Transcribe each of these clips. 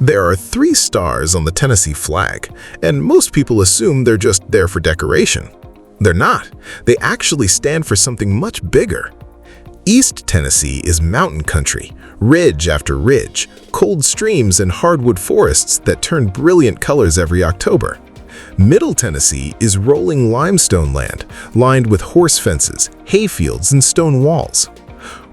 There are 3 stars on the Tennessee flag, and most people assume they're just there for decoration. They're not. They actually stand for something much bigger. East Tennessee is mountain country, ridge after ridge, cold streams and hardwood forests that turn brilliant colors every October. Middle Tennessee is rolling limestone land, lined with horse fences, hayfields, and stone walls.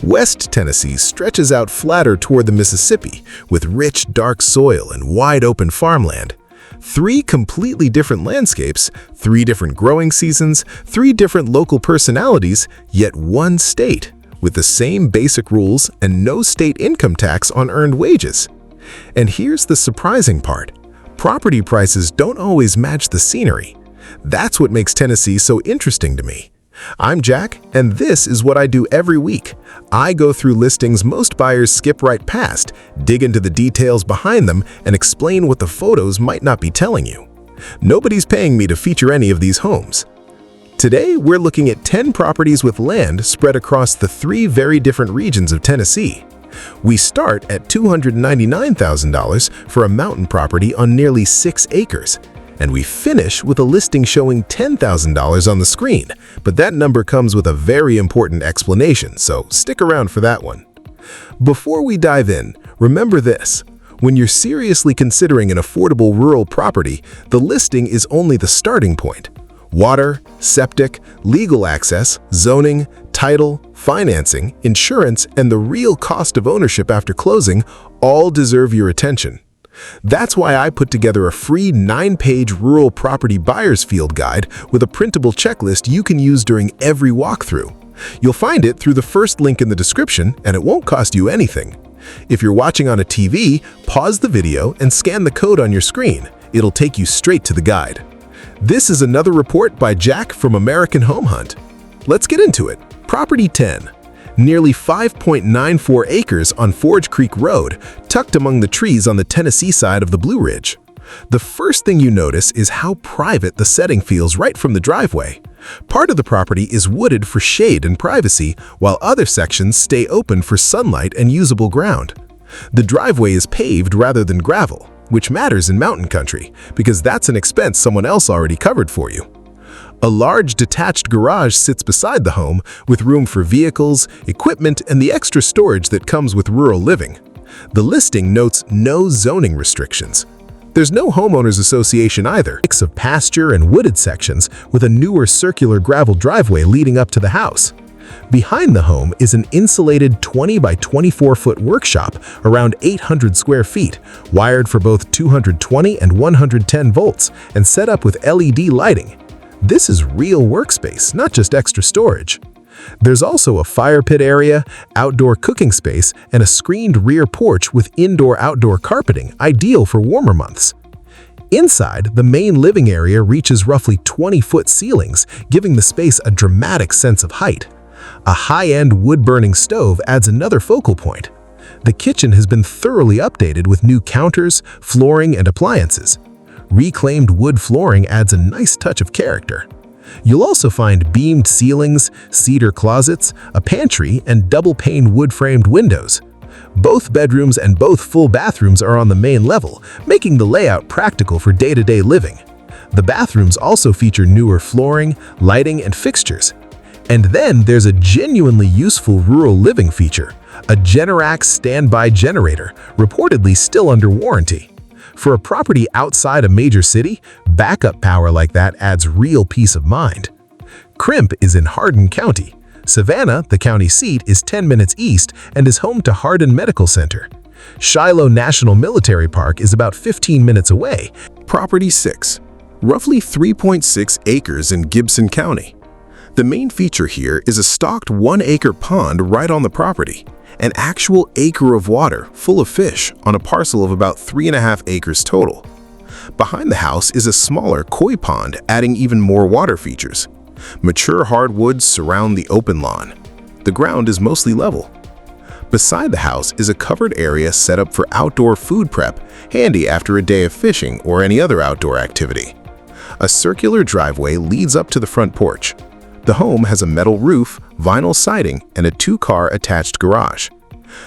West Tennessee stretches out flatter toward the Mississippi, with rich, dark soil and wide-open farmland. 3 completely different landscapes, 3 different growing seasons, 3 different local personalities, yet one state, with the same basic rules and no state income tax on earned wages. And here's the surprising part. Property prices don't always match the scenery. That's what makes Tennessee so interesting to me. I'm Jack, and this is what I do every week. I go through listings most buyers skip right past, dig into the details behind them, and explain what the photos might not be telling you. Nobody's paying me to feature any of these homes. Today, we're looking at 10 properties with land spread across the 3 very different regions of Tennessee. We start at $299,000 for a mountain property on nearly 6 acres. And we finish with a listing showing $10,000 on the screen, but that number comes with a very important explanation, so stick around for that one. Before we dive in, remember this. When you're seriously considering an affordable rural property, the listing is only the starting point. Water, septic, legal access, zoning, title, financing, insurance, and the real cost of ownership after closing all deserve your attention. That's why I put together a free 9-page rural property buyer's field guide with a printable checklist you can use during every walkthrough. You'll find it through the first link in the description, and it won't cost you anything. If you're watching on a TV, pause the video and scan the code on your screen. It'll take you straight to the guide. This is another report by Jack from American Home Hunt. Let's get into it. Property 10. Nearly 5.94 acres on Forge Creek Road, tucked among the trees on the Tennessee side of the Blue Ridge. The first thing you notice is how private the setting feels right from the driveway. Part of the property is wooded for shade and privacy, while other sections stay open for sunlight and usable ground. The driveway is paved rather than gravel, which matters in mountain country, because that's an expense someone else already covered for you. A large detached garage sits beside the home with room for vehicles, equipment, and the extra storage that comes with rural living. The listing notes no zoning restrictions. There's no homeowners association either. A mix of pasture and wooded sections with a newer circular gravel driveway leading up to the house. Behind the home is an insulated 20 by 24-foot workshop around 800 square feet, wired for both 220 and 110 volts, and set up with LED lighting. This is real workspace, not just extra storage. There's also a fire pit area, outdoor cooking space, and a screened rear porch with indoor-outdoor carpeting, ideal for warmer months. Inside, the main living area reaches roughly 20-foot ceilings, giving the space a dramatic sense of height. A high-end wood-burning stove adds another focal point. The kitchen has been thoroughly updated with new counters, flooring, and appliances. Reclaimed wood flooring adds a nice touch of character. You'll also find beamed ceilings, cedar closets, a pantry, and double-pane wood-framed windows. Both bedrooms and both full bathrooms are on the main level, making the layout practical for day-to-day living. The bathrooms also feature newer flooring, lighting, and fixtures. And then there's a genuinely useful rural living feature, a Generac standby generator, reportedly still under warranty. For a property outside a major city, backup power like that adds real peace of mind. Crimp is in Hardin County. Savannah, the county seat, is 10 minutes east and is home to Hardin Medical Center. Shiloh National Military Park is about 15 minutes away. Property 6. Roughly 3.6 acres in Gibson County. The main feature here is a stocked 1-acre pond right on the property. An actual acre of water full of fish on a parcel of about 3.5 acres total. Behind the house is a smaller koi pond, adding even more water features. Mature hardwoods surround the open lawn. The ground is mostly level. Beside the house is a covered area set up for outdoor food prep, handy after a day of fishing or any other outdoor activity. A circular driveway leads up to the front porch. The home has a metal roof, vinyl siding, and a 2-car attached garage.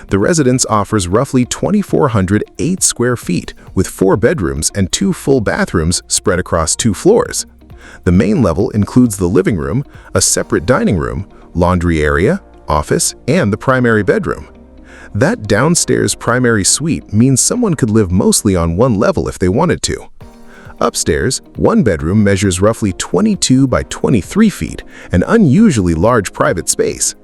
The residence offers roughly 2,408 square feet with 4 bedrooms and 2 full bathrooms spread across 2 floors. The main level includes the living room, a separate dining room, laundry area, office, and the primary bedroom. That downstairs primary suite means someone could live mostly on one level if they wanted to. Upstairs, one bedroom measures roughly 22 by 23 feet, an unusually large private space.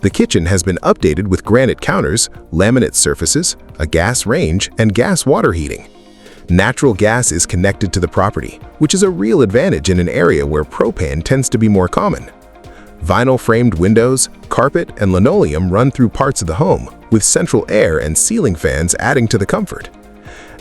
The kitchen has been updated with granite counters, laminate surfaces, a gas range, and gas water heating. Natural gas is connected to the property, which is a real advantage in an area where propane tends to be more common. Vinyl-framed windows, carpet, and linoleum run through parts of the home, with central air and ceiling fans adding to the comfort.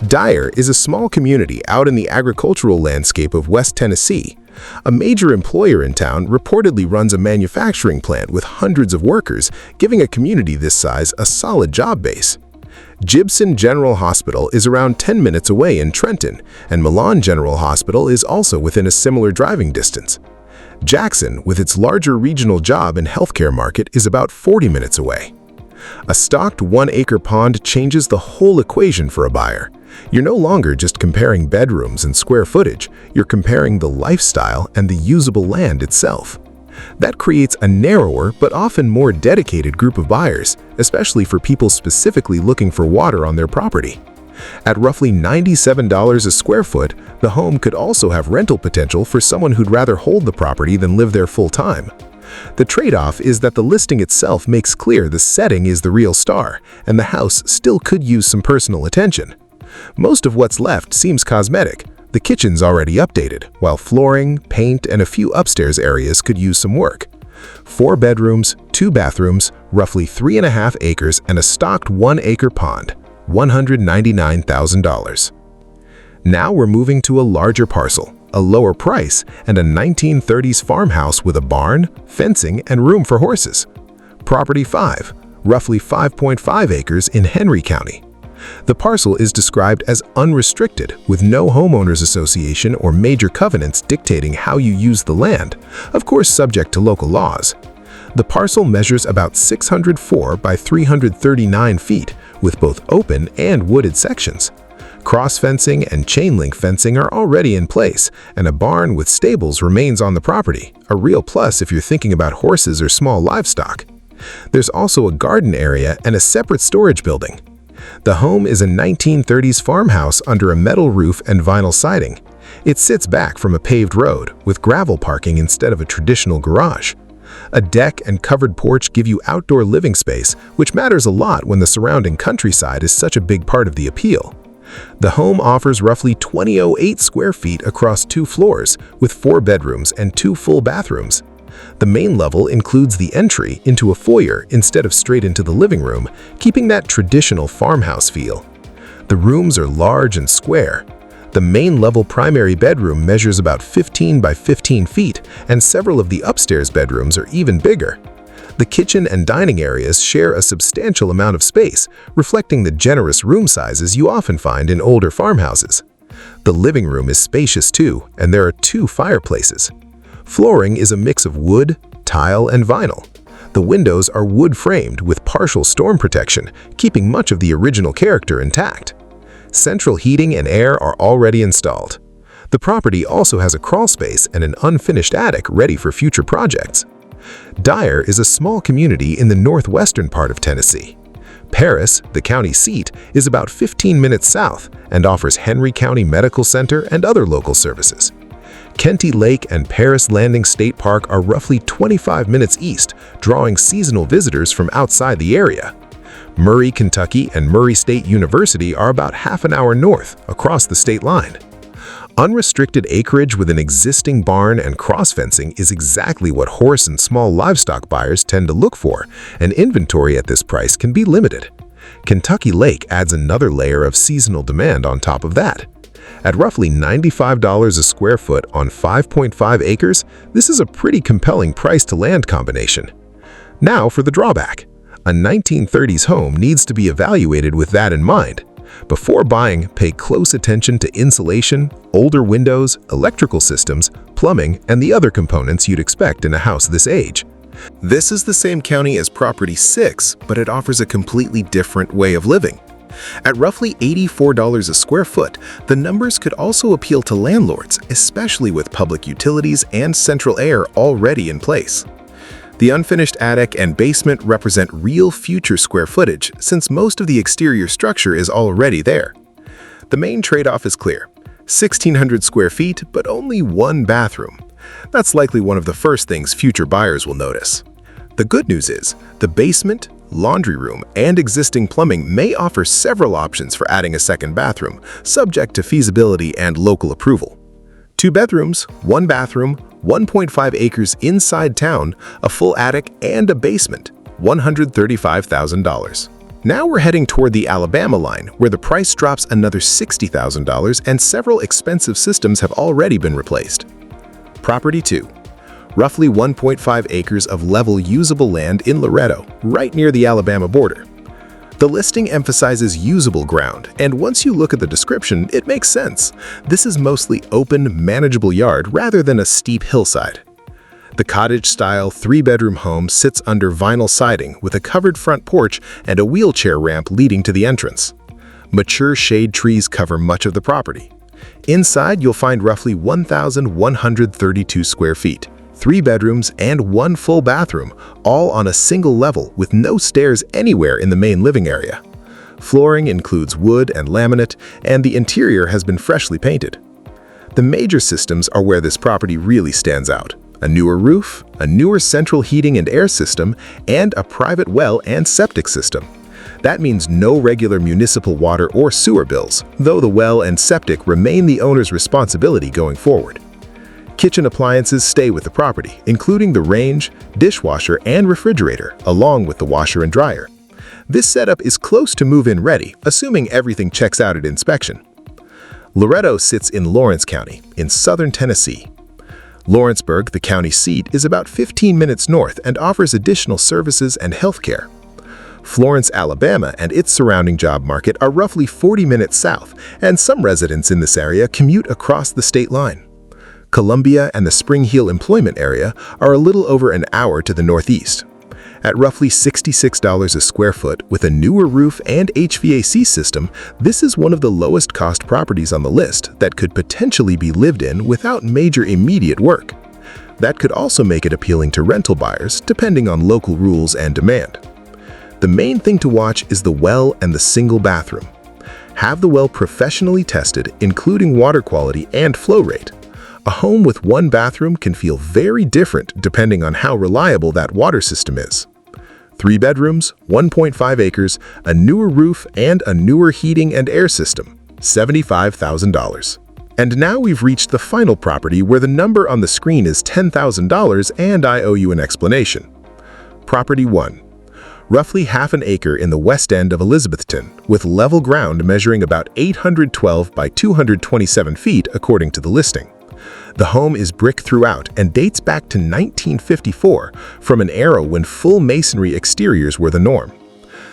Dyer is a small community out in the agricultural landscape of West Tennessee. A major employer in town reportedly runs a manufacturing plant with hundreds of workers, giving a community this size a solid job base. Gibson General Hospital is around 10 minutes away in Trenton, and Milan General Hospital is also within a similar driving distance. Jackson, with its larger regional job and healthcare market, is about 40 minutes away. A stocked 1-acre pond changes the whole equation for a buyer. You're no longer just comparing bedrooms and square footage, you're comparing the lifestyle and the usable land itself. That creates a narrower but often more dedicated group of buyers, especially for people specifically looking for water on their property. At roughly $97 a square foot, the home could also have rental potential for someone who'd rather hold the property than live there full-time. The trade-off is that the listing itself makes clear the setting is the real star, and the house still could use some personal attention. Most of what's left seems cosmetic. The kitchen's already updated, while flooring, paint, and a few upstairs areas could use some work. 4 bedrooms, 2 bathrooms, roughly 3.5 acres, and a stocked 1-acre pond. $199,000. Now we're moving to a larger parcel, a lower price, and a 1930s farmhouse with a barn, fencing, and room for horses. Property 5, roughly 5.5 acres in Henry County. The parcel is described as unrestricted, with no homeowners association or major covenants dictating how you use the land, of course subject to local laws. The parcel measures about 604 by 339 feet, with both open and wooded sections. Cross-fencing and chain-link fencing are already in place, and a barn with stables remains on the property, a real plus if you're thinking about horses or small livestock. There's also a garden area and a separate storage building. The home is a 1930s farmhouse under a metal roof and vinyl siding. It sits back from a paved road, with gravel parking instead of a traditional garage. A deck and covered porch give you outdoor living space, which matters a lot when the surrounding countryside is such a big part of the appeal. The home offers roughly 2,008 square feet across 2 floors, with 4 bedrooms and 2 full bathrooms. The main level includes the entry into a foyer instead of straight into the living room, keeping that traditional farmhouse feel. The rooms are large and square. The main level primary bedroom measures about 15 by 15 feet, and several of the upstairs bedrooms are even bigger. The kitchen and dining areas share a substantial amount of space, reflecting the generous room sizes you often find in older farmhouses. The living room is spacious too, and there are 2 fireplaces. Flooring is a mix of wood, tile, and vinyl. The windows are wood-framed with partial storm protection, keeping much of the original character intact. Central heating and air are already installed. The property also has a crawl space and an unfinished attic ready for future projects. Dyer is a small community in the northwestern part of Tennessee. Paris, the county seat, is about 15 minutes south and offers Henry County Medical Center and other local services. Kenty Lake and Paris Landing State Park are roughly 25 minutes east, drawing seasonal visitors from outside the area. Murray, Kentucky and Murray State University are about half an hour north, across the state line. Unrestricted acreage with an existing barn and cross-fencing is exactly what horse and small livestock buyers tend to look for, and inventory at this price can be limited. Kentucky Lake adds another layer of seasonal demand on top of that. At roughly $95 a square foot on 5.5 acres, this is a pretty compelling price-to-land combination. Now for the drawback. A 1930s home needs to be evaluated with that in mind. Before buying, pay close attention to insulation, older windows, electrical systems, plumbing, and the other components you'd expect in a house this age. This is the same county as Property 6, but it offers a completely different way of living. At roughly $84 a square foot, the numbers could also appeal to landlords, especially with public utilities and central air already in place. The unfinished attic and basement represent real future square footage, since most of the exterior structure is already there. The main trade-off is clear: 1,600 square feet, but only one bathroom. That's likely one of the first things future buyers will notice. The good news is, the basement, laundry room, and existing plumbing may offer several options for adding a second bathroom, subject to feasibility and local approval. 2 bedrooms, 1 bathroom, 1.5 acres inside town, a full attic, and a basement, $135,000. Now we're heading toward the Alabama line, where the price drops another $60,000 and several expensive systems have already been replaced. Property 2. Roughly 1.5 acres of level usable land in Loretto, right near the Alabama border. The listing emphasizes usable ground, and once you look at the description, it makes sense. This is mostly open, manageable yard rather than a steep hillside. The cottage-style 3-bedroom home sits under vinyl siding with a covered front porch and a wheelchair ramp leading to the entrance. Mature shade trees cover much of the property. Inside, you'll find roughly 1,132 square feet, 3 bedrooms, and 1 full bathroom, all on a single level with no stairs anywhere in the main living area. Flooring includes wood and laminate, and the interior has been freshly painted. The major systems are where this property really stands out: a newer roof, a newer central heating and air system, and a private well and septic system. That means no regular municipal water or sewer bills, though the well and septic remain the owner's responsibility going forward. Kitchen appliances stay with the property, including the range, dishwasher, and refrigerator, along with the washer and dryer. This setup is close to move-in ready, assuming everything checks out at inspection. Loretto sits in Lawrence County, in southern Tennessee. Lawrenceburg, the county seat, is about 15 minutes north and offers additional services and health care. Florence, Alabama, and its surrounding job market are roughly 40 minutes south, and some residents in this area commute across the state line. Columbia and the Spring Hill employment area are a little over an hour to the northeast. At roughly $66 a square foot with a newer roof and HVAC system, this is one of the lowest cost properties on the list that could potentially be lived in without major immediate work. That could also make it appealing to rental buyers, depending on local rules and demand. The main thing to watch is the well and the single bathroom. Have the well professionally tested, including water quality and flow rate. A home with 1 bathroom can feel very different depending on how reliable that water system is. 3 bedrooms, 1.5 acres, a newer roof, and a newer heating and air system, $75,000. And now we've reached the final property where the number on the screen is $10,000 and I owe you an explanation. Property 1. Roughly half an acre in the west end of Elizabethton, with level ground measuring about 812 by 227 feet according to the listing. The home is brick throughout and dates back to 1954, from an era when full masonry exteriors were the norm.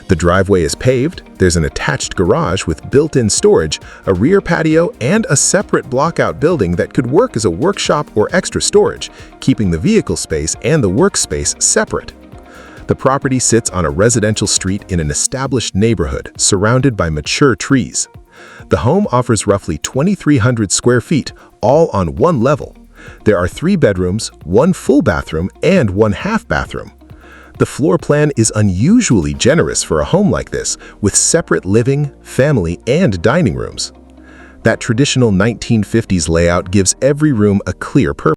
The driveway is paved, there's an attached garage with built-in storage, a rear patio, and a separate block-out building that could work as a workshop or extra storage, keeping the vehicle space and the workspace separate. The property sits on a residential street in an established neighborhood surrounded by mature trees. The home offers roughly 2,300 square feet, all on one level. There are 3 bedrooms, 1 full bathroom, and 1 half bathroom. The floor plan is unusually generous for a home like this, with separate living, family, and dining rooms. That traditional 1950s layout gives every room a clear purpose.